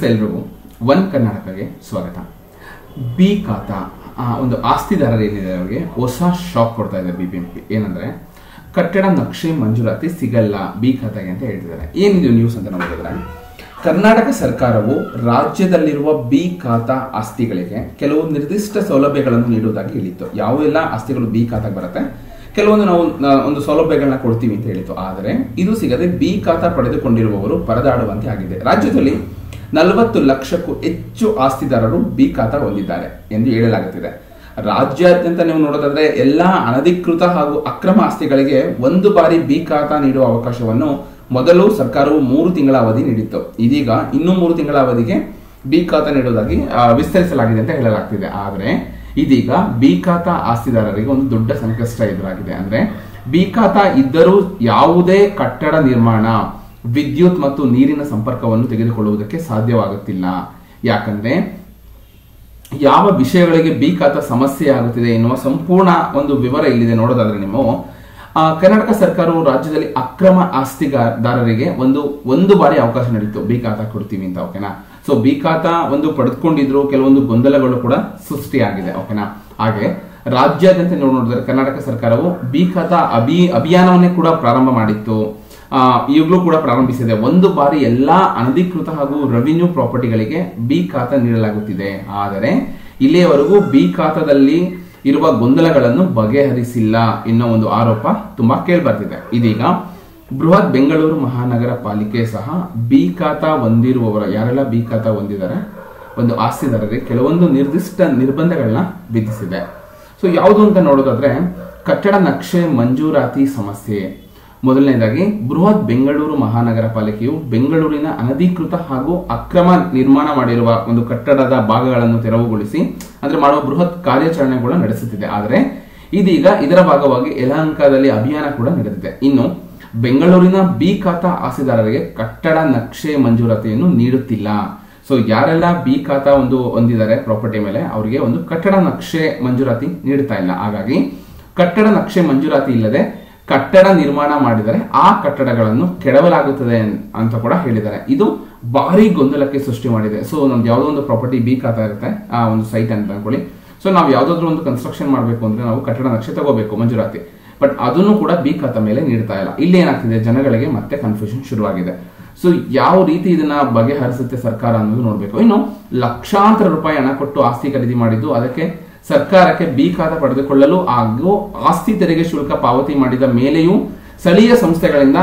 ನಮಸ್ತೆ ಎಲ್ರಿಗೂ. ಒನ್ ಕರ್ನಾಟಕಗೆ ಸ್ವಾಗತ. ಬಿ ಖಾತಾ ಒಂದು ಆಸ್ತಿದಾರರು ಏನಿದೆ ಅವರಿಗೆ ಹೊಸ ಶಾಕ್ ಕೊಡ್ತಾ ಇದೆ BBMP. ಏನಂದ್ರೆ ಕಟ್ಟಡ ನಕ್ಷೆ ಮಂಜೂರಾತಿ ಸಿಗಲ್ಲ ಬಿ ಖಾತಾಗೆ ಅಂತ ಹೇಳ್ತಿದ್ದಾರೆ. ಏನಿದು ನ್ಯೂಸ್ ಅಂತ ನೋಡಿದ್ರೆ, ಕರ್ನಾಟಕ ಸರ್ಕಾರವು ರಾಜ್ಯದಲ್ಲಿರುವ ಬಿ ಖಾತಾ ಆಸ್ತಿಗಳಿಗೆ ಕೆಲವು ನಿರ್ದಿಷ್ಟ ಸೌಲಭ್ಯಗಳನ್ನು ನೀಡುವುದಾಗಿ ಹೇಳಿತ್ತು. ಯಾವೆಲ್ಲ ಆಸ್ತಿಗಳು ಬಿ ಖಾತಾಗೆ ಬರುತ್ತೆ, ಕೆಲವೊಂದು ನಾವು ಒಂದು ಸೌಲಭ್ಯಗಳನ್ನ ಕೊಡ್ತೀವಿ ಅಂತ ಹೇಳಿತ್ತು. ಆದರೆ ಇದು ಸಿಗದೆ ಬಿ ಖಾತಾ ಪಡೆದುಕೊಂಡಿರುವವರು ಪರದಾಡುವಂತೆ ಆಗಿದೆ. ರಾಜ್ಯದಲ್ಲಿ 40 ಲಕ್ಷಕ್ಕೂ ಹೆಚ್ಚು ಆಸ್ತಿದಾರರು ಬಿ ಖಾತಾ ಹೊಂದಿದ್ದಾರೆ ಎಂದು ಹೇಳಲಾಗುತ್ತಿದೆ. ರಾಜ್ಯಾದ್ಯಂತ ನೀವು ನೋಡೋದಾದ್ರೆ ಎಲ್ಲಾ ಅನಧಿಕೃತ ಹಾಗೂ ಅಕ್ರಮ ಆಸ್ತಿಗಳಿಗೆ ಒಂದು ಬಾರಿ ಬಿ ಖಾತಾ ನೀಡುವ ಅವಕಾಶವನ್ನು ಮೊದಲು ಸರ್ಕಾರವು 3 ತಿಂಗಳ ಅವಧಿ ನೀಡಿತ್ತು. ಇದೀಗ ಇನ್ನೂ 3 ತಿಂಗಳ ಅವಧಿಗೆ ಬಿ ಖಾತಾ ನೀಡುವುದಾಗಿ ವಿಸ್ತರಿಸಲಾಗಿದೆ ಅಂತ ಹೇಳಲಾಗ್ತಿದೆ. ಆದರೆ ಇದೀಗ ಬಿ ಖಾತಾ ಆಸ್ತಿದಾರರಿಗೆ ಒಂದು ದೊಡ್ಡ ಸಂಕಷ್ಟ ಎದುರಾಗಿದೆ. ಅಂದ್ರೆ ಬಿ ಖಾತಾ ಇದ್ದರೂ ಯಾವುದೇ ಕಟ್ಟಡ ನಿರ್ಮಾಣ, ವಿದ್ಯುತ್ ಮತ್ತು ನೀರಿನ ಸಂಪರ್ಕವನ್ನು ತೆಗೆದುಕೊಳ್ಳುವುದಕ್ಕೆ ಸಾಧ್ಯವಾಗುತ್ತಿಲ್ಲ. ಯಾಕಂದ್ರೆ ಯಾವ ವಿಷಯಗಳಿಗೆ ಬಿ ಖಾತಾ ಸಮಸ್ಯೆ ಆಗುತ್ತಿದೆ ಎನ್ನುವ ಸಂಪೂರ್ಣ ಒಂದು ವಿವರ ಇಲ್ಲಿದೆ. ನೋಡೋದಾದ್ರೆ ನೀವು ಕರ್ನಾಟಕ ಸರ್ಕಾರವು ರಾಜ್ಯದಲ್ಲಿ ಅಕ್ರಮ ಆಸ್ತಿದಾರರಿಗೆ ಒಂದು ಬಾರಿ ಅವಕಾಶ ನೀಡಿತ್ತು, ಬಿ ಖಾತಾ ಕೊಡ್ತೀವಿ ಅಂತ. ಓಕೆನಾ. ಸೊ ಬಿ ಖಾತಾ ಒಂದು ಪಡೆದುಕೊಂಡಿದ್ರು, ಕೆಲವೊಂದು ಗೊಂದಲಗಳು ಕೂಡ ಸೃಷ್ಟಿಯಾಗಿದೆ. ಓಕೆನಾ. ಹಾಗೆ ರಾಜ್ಯಾದ್ಯಂತ ನೋಡಿದ್ರೆ ಕರ್ನಾಟಕ ಸರ್ಕಾರವು ಬಿ ಖಾತಾ ಅಭಿಯಾನವನ್ನೇ ಕೂಡ ಪ್ರಾರಂಭ ಮಾಡಿತ್ತು, ಈಗಲೂ ಕೂಡ ಪ್ರಾರಂಭಿಸಿದೆ. ಒಂದು ಬಾರಿ ಎಲ್ಲಾ ಅನಧಿಕೃತ ಹಾಗೂ ರೆವಿನ್ಯೂ ಪ್ರಾಪರ್ಟಿಗಳಿಗೆ ಬಿ ಖಾತಾ ನೀಡಲಾಗುತ್ತಿದೆ. ಆದರೆ ಇಲ್ಲಿಯವರೆಗೂ ಬಿ ಖಾತಾದಲ್ಲಿ ಇರುವ ಗೊಂದಲಗಳನ್ನು ಬಗೆಹರಿಸಿಲ್ಲ ಎನ್ನೋ ಒಂದು ಆರೋಪ ತುಂಬಾ ಕೇಳ್ಬರ್ತಿದೆ. ಇದೀಗ ಬೃಹತ್ ಬೆಂಗಳೂರು ಮಹಾನಗರ ಪಾಲಿಕೆ ಸಹ ಬಿ ಖಾತಾ ಹೊಂದಿರುವವರ ಯಾರೆಲ್ಲ ಬಿ ಖಾತಾ ಹೊಂದಿದ್ದಾರೆ ಒಂದು ಆಸ್ತಿದಾರರಿಗೆ ಕೆಲವೊಂದು ನಿರ್ದಿಷ್ಟ ನಿರ್ಬಂಧಗಳನ್ನ ವಿಧಿಸಿದೆ. ಸೊ ಯಾವುದು ಅಂತ ನೋಡೋದಾದ್ರೆ, ಕಟ್ಟಡ ನಕ್ಷೆ ಮಂಜೂರಾತಿ ಸಮಸ್ಯೆ. ಮೊದಲನೇದಾಗಿ, ಬೃಹತ್ ಬೆಂಗಳೂರು ಮಹಾನಗರ ಪಾಲಿಕೆಯು ಬೆಂಗಳೂರಿನ ಅನಧಿಕೃತ ಹಾಗೂ ಅಕ್ರಮ ನಿರ್ಮಾಣ ಮಾಡಿರುವ ಒಂದು ಕಟ್ಟಡದ ಭಾಗಗಳನ್ನು ತೆರವುಗೊಳಿಸಿ ಅಂದ್ರೆ ಮಾಡುವ ಬೃಹತ್ ಕಾರ್ಯಾಚರಣೆಗಳನ್ನು ನಡೆಸುತ್ತಿದೆ. ಆದರೆ ಇದೀಗ ಇದರ ಭಾಗವಾಗಿ ಯಲಹಂಕದಲ್ಲಿ ಅಭಿಯಾನ ಕೂಡ ನಡೆದಿದೆ. ಇನ್ನು ಬೆಂಗಳೂರಿನ ಬಿ ಖಾತಾ ಆಸ್ತಿದಾರರಿಗೆ ಕಟ್ಟಡ ನಕ್ಷೆ ಮಂಜೂರಾತಿಯನ್ನು ನೀಡುತ್ತಿಲ್ಲ. ಸೊ ಯಾರೆಲ್ಲ ಬಿ ಖಾತಾ ಹೊಂದಿದ್ದಾರೆ ಪ್ರಾಪರ್ಟಿ ಮೇಲೆ, ಅವರಿಗೆ ಒಂದು ಕಟ್ಟಡ ನಕ್ಷೆ ಮಂಜೂರಾತಿ ನೀಡುತ್ತಾ ಇಲ್ಲ. ಹಾಗಾಗಿ ಕಟ್ಟಡ ನಕ್ಷೆ ಮಂಜೂರಾತಿ ಇಲ್ಲದೆ ಕಟ್ಟಡ ನಿರ್ಮಾಣ ಮಾಡಿದರೆ ಆ ಕಟ್ಟಡಗಳನ್ನು ಕೆಡವಲಾಗುತ್ತದೆ ಅಂತ ಕೂಡ ಹೇಳಿದ್ದಾರೆ. ಇದು ಭಾರಿ ಗೊಂದಲಕ್ಕೆ ಸೃಷ್ಟಿ ಮಾಡಿದೆ. ಸೊ ನಮ್ದು ಯಾವುದೋ ಒಂದು ಪ್ರಾಪರ್ಟಿ ಬಿ ಖಾತಾ ಇರುತ್ತೆ, ಆ ಒಂದು ಸೈಟ್ ಅಂತ ಅನ್ಕೊಳ್ಳಿ. ಸೊ ನಾವು ಯಾವ್ದಾದ್ರು ಒಂದು ಕನ್ಸ್ಟ್ರಕ್ಷನ್ ಮಾಡಬೇಕು ಅಂದ್ರೆ ನಾವು ಕಟ್ಟಡ ನಕ್ಷೆ ತಗೋಬೇಕು ಮಂಜೂರಾತಿ, ಬಟ್ ಅದನ್ನು ಕೂಡ ಬಿ ಖಾತಾ ಮೇಲೆ ನೀಡ್ತಾ ಇಲ್ಲ. ಇಲ್ಲಿ ಏನಾಗ್ತಿದೆ, ಜನಗಳಿಗೆ ಮತ್ತೆ ಕನ್ಫ್ಯೂಷನ್ ಶುರುವಾಗಿದೆ. ಸೊ ಯಾವ ರೀತಿ ಇದನ್ನ ಬಗೆಹರಿಸುತ್ತೆ ಸರ್ಕಾರ ಅನ್ನೋದು ನೋಡ್ಬೇಕು. ಇನ್ನು ಲಕ್ಷಾಂತರ ರೂಪಾಯಿ ಹಣ ಕೊಟ್ಟು ಆಸ್ತಿ ಖರೀದಿ ಮಾಡಿದ್ದು, ಅದಕ್ಕೆ ಸರ್ಕಾರಕ್ಕೆ ಬಿ ಖಾತಾ ಪಡೆದುಕೊಳ್ಳಲು ಹಾಗೂ ಆಸ್ತಿ ತೆರಿಗೆ ಶುಲ್ಕ ಪಾವತಿ ಮಾಡಿದ ಮೇಲೆಯೂ ಸ್ಥಳೀಯ ಸಂಸ್ಥೆಗಳಿಂದ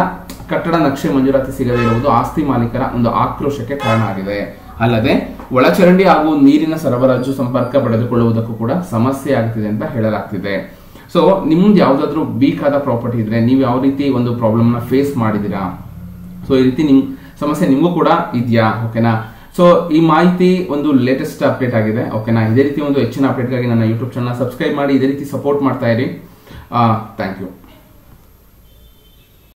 ಕಟ್ಟಡ ನಕ್ಷೆ ಮಂಜೂರಾತಿ ಸಿಗದೇ ಇರುವುದು ಆಸ್ತಿ ಮಾಲೀಕರ ಒಂದು ಆಕ್ರೋಶಕ್ಕೆ ಕಾರಣ ಆಗಿದೆ. ಅಲ್ಲದೆ ಒಳಚರಂಡಿ ಹಾಗೂ ನೀರಿನ ಸರಬರಾಜು ಸಂಪರ್ಕ ಪಡೆದುಕೊಳ್ಳುವುದಕ್ಕೂ ಕೂಡ ಸಮಸ್ಯೆ ಆಗ್ತಿದೆ ಅಂತ ಹೇಳಲಾಗ್ತಿದೆ. ಸೊ ನಿಮ್ದು ಯಾವ್ದಾದ್ರು ಬಿ ಖಾತಾ ಪ್ರಾಪರ್ಟಿ ಇದ್ರೆ ನೀವು ಯಾವ ರೀತಿ ಒಂದು ಪ್ರಾಬ್ಲಮ್ ನ ಫೇಸ್ ಮಾಡಿದಿರಾ? ಸೊ ಈ ರೀತಿ ಸಮಸ್ಯೆ ನಿಮಗೂ ಕೂಡ ಇದೆಯಾ? ಓಕೆನಾ. ಸೊ ಈ ಮಾಹಿತಿ ಒಂದು ಲೇಟೆಸ್ಟ್ ಅಪ್ಡೇಟ್ ಆಗಿದೆ. ಓಕೆನಾ. ಇದೇ ರೀತಿ ಒಂದು ಹೆಚ್ಚಿನ ಅಪ್ಡೇಟ್ಗಾಗಿ ನನ್ನ ಯೂಟ್ಯೂಬ್ ಚಾನಲ್ ಸಬ್ಸ್ಕ್ರೈಬ್ ಮಾಡಿ, ಇದೇ ರೀತಿ ಸಪೋರ್ಟ್ ಮಾಡ್ತಾ ಇರಿ. Thank you.